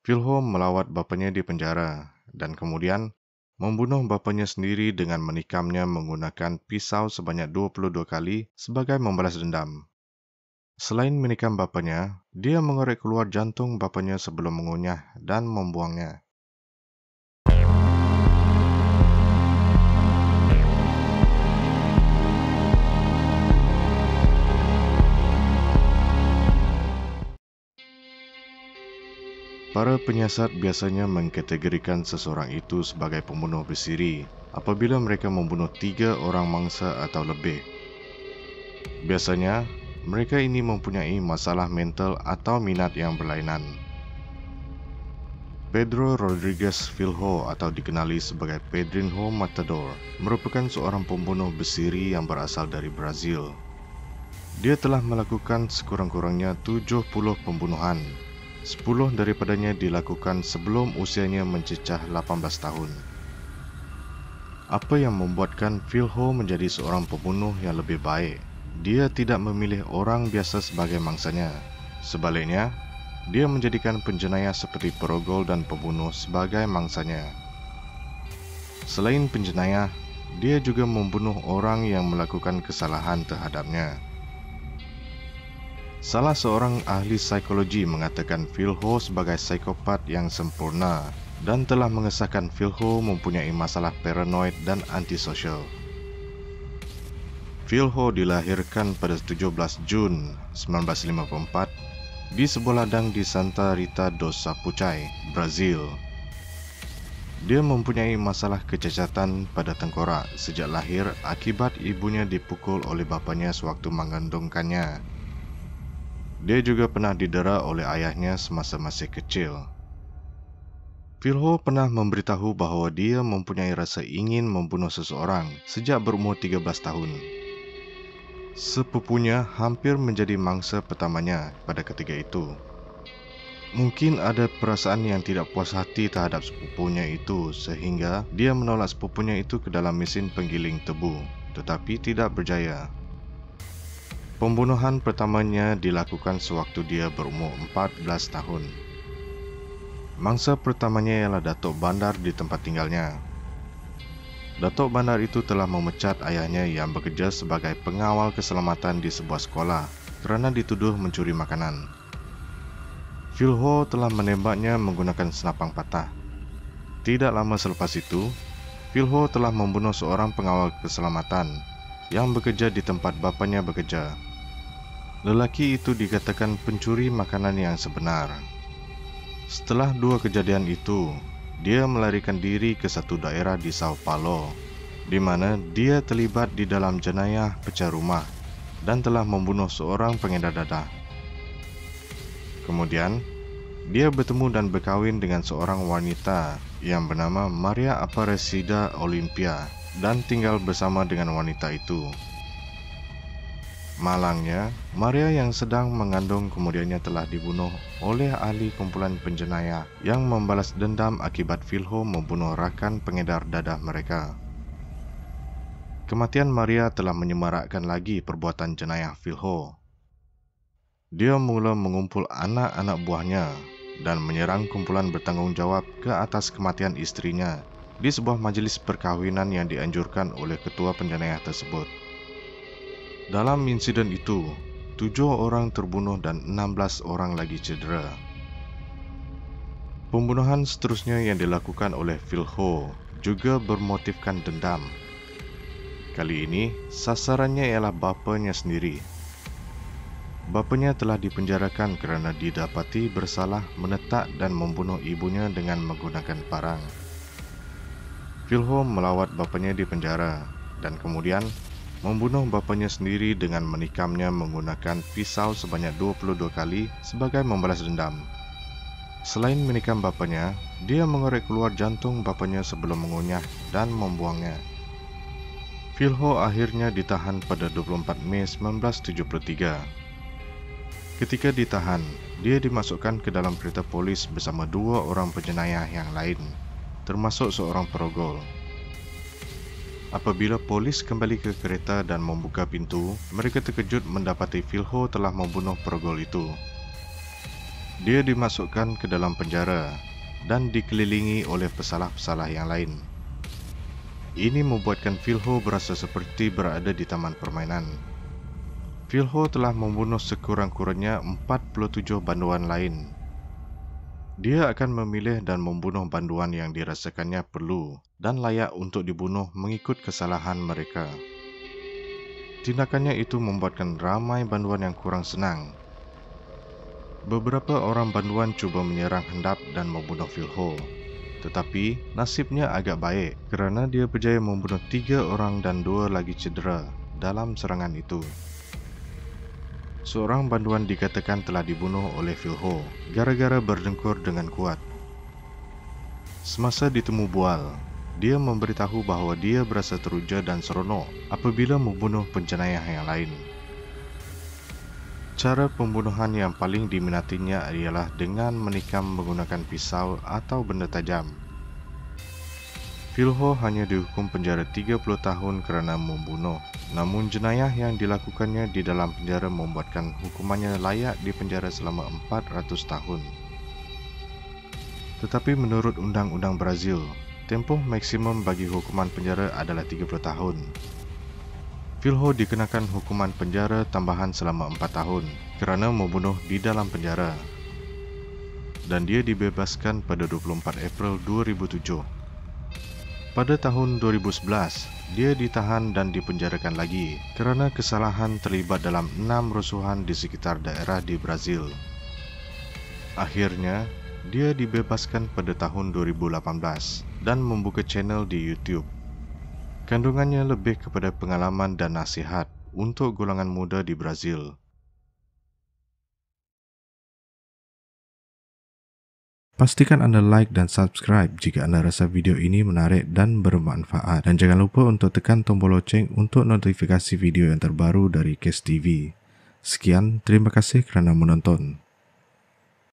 Phil-Ho melawat bapanya di penjara dan kemudian membunuh bapanya sendiri dengan menikamnya menggunakan pisau sebanyak 22 kali sebagai membalas dendam. Selain menikam bapanya, dia mengorek keluar jantung bapanya sebelum mengunyah dan membuangnya. Para penyiasat biasanya mengkategorikan seseorang itu sebagai pembunuh bersiri apabila mereka membunuh 3 orang mangsa atau lebih. Biasanya, mereka ini mempunyai masalah mental atau minat yang berlainan. Pedro Rodriguez Phil-Ho atau dikenali sebagai Pedrinho Matador merupakan seorang pembunuh bersiri yang berasal dari Brazil. Dia telah melakukan sekurang-kurangnya 70 pembunuhan. 10 daripadanya dilakukan sebelum usianya mencecah 18 tahun. Apa yang membuatkan Phil-Ho menjadi seorang pembunuh yang lebih baik? Dia tidak memilih orang biasa sebagai mangsanya. Sebaliknya, dia menjadikan penjenayah seperti perogol dan pembunuh sebagai mangsanya. Selain penjenayah, dia juga membunuh orang yang melakukan kesalahan terhadapnya. Salah seorang ahli psikologi mengatakan Phil-Ho sebagai psikopat yang sempurna dan telah mengesahkan Phil-Ho mempunyai masalah paranoid dan antisosial. Phil-Ho dilahirkan pada 17 Jun 1954 di sebuah ladang di Santa Rita do Sapucaí, Brazil. Dia mempunyai masalah kecacatan pada tengkorak sejak lahir akibat ibunya dipukul oleh bapanya sewaktu mengandungkannya. Dia juga pernah didera oleh ayahnya semasa masih kecil. Phil-Ho pernah memberitahu bahawa dia mempunyai rasa ingin membunuh seseorang sejak berumur 13 tahun. Sepupunya hampir menjadi mangsa pertamanya pada ketika itu. Mungkin ada perasaan yang tidak puas hati terhadap sepupunya itu sehingga dia menolak sepupunya itu ke dalam mesin penggiling tebu, tetapi tidak berjaya. Pembunuhan pertamanya dilakukan sewaktu dia berumur 14 tahun. Mangsa pertamanya ialah Datuk Bandar di tempat tinggalnya. Datuk Bandar itu telah memecat ayahnya yang bekerja sebagai pengawal keselamatan di sebuah sekolah kerana dituduh mencuri makanan. Phil-Ho telah menembaknya menggunakan senapang patah. Tidak lama selepas itu, Phil-Ho telah membunuh seorang pengawal keselamatan yang bekerja di tempat bapanya bekerja. Lelaki itu dikatakan pencuri makanan yang sebenar. Setelah 2 kejadian itu, dia melarikan diri ke satu daerah di Sao Paulo, di mana dia terlibat di dalam jenayah pecah rumah dan telah membunuh seorang pengedar dadah. Kemudian, dia bertemu dan berkahwin dengan seorang wanita yang bernama Maria Aparecida Olimpia dan tinggal bersama dengan wanita itu. Malangnya, Maria yang sedang mengandung kemudiannya telah dibunuh oleh ahli kumpulan penjenayah yang membalas dendam akibat Phil-Ho membunuh rakan pengedar dadah mereka. Kematian Maria telah menyemarakkan lagi perbuatan jenayah Phil-Ho. Dia mula mengumpul anak-anak buahnya dan menyerang kumpulan bertanggungjawab ke atas kematian isterinya di sebuah majlis perkahwinan yang dianjurkan oleh ketua penjenayah tersebut. Dalam insiden itu, 7 orang terbunuh dan 16 orang lagi cedera. Pembunuhan seterusnya yang dilakukan oleh Phil-Ho juga bermotifkan dendam. Kali ini, sasarannya ialah bapanya sendiri. Bapanya telah dipenjarakan kerana didapati bersalah menetak dan membunuh ibunya dengan menggunakan parang. Phil-Ho melawat bapanya di penjara dan kemudian membunuh bapanya sendiri dengan menikamnya menggunakan pisau sebanyak 22 kali sebagai membalas dendam. Selain menikam bapanya, dia mengorek keluar jantung bapanya sebelum mengunyah dan membuangnya. Phil-Ho akhirnya ditahan pada 24 Mei 1973. Ketika ditahan, dia dimasukkan ke dalam kereta polis bersama 2 orang penjenayah yang lain, termasuk seorang perogol. Apabila polis kembali ke kereta dan membuka pintu, mereka terkejut mendapati Phil-Ho telah membunuh perogol itu. Dia dimasukkan ke dalam penjara dan dikelilingi oleh pesalah-pesalah yang lain. Ini membuatkan Phil Ho berasa seperti berada di taman permainan. Phil Ho telah membunuh sekurang-kurangnya 47 banduan lain. Dia akan memilih dan membunuh banduan yang dirasakannya perlu dan layak untuk dibunuh mengikut kesalahan mereka. Tindakannya itu membuatkan ramai banduan yang kurang senang. Beberapa orang banduan cuba menyerang hendap dan membunuh Phil Ho. Tetapi nasibnya agak baik kerana dia berjaya membunuh 3 orang dan 2 lagi cedera dalam serangan itu. Seorang banduan dikatakan telah dibunuh oleh Phil Ho gara-gara berdengkur dengan kuat. Semasa ditemu bual, dia memberitahu bahawa dia berasa teruja dan seronok apabila membunuh penjenayah yang lain. Cara pembunuhan yang paling diminatinya ialah dengan menikam menggunakan pisau atau benda tajam. Phil Ho hanya dihukum penjara 30 tahun kerana membunuh. Namun jenayah yang dilakukannya di dalam penjara membuatkan hukumannya layak dipenjara selama 400 tahun. Tetapi menurut undang-undang Brazil, tempoh maksimum bagi hukuman penjara adalah 30 tahun. Phil Ho dikenakan hukuman penjara tambahan selama 4 tahun kerana membunuh di dalam penjara. Dan dia dibebaskan pada 24 April 2007. Pada tahun 2011, dia ditahan dan dipenjarakan lagi kerana kesalahan terlibat dalam 6 rusuhan di sekitar daerah di Brazil. Akhirnya, dia dibebaskan pada tahun 2018 dan membuka channel di YouTube. Kandungannya lebih kepada pengalaman dan nasihat untuk golongan muda di Brazil. Pastikan anda like dan subscribe jika anda rasa video ini menarik dan bermanfaat. Dan jangan lupa untuk tekan tombol loceng untuk notifikasi video yang terbaru dari Kes TV. Sekian, terima kasih kerana menonton.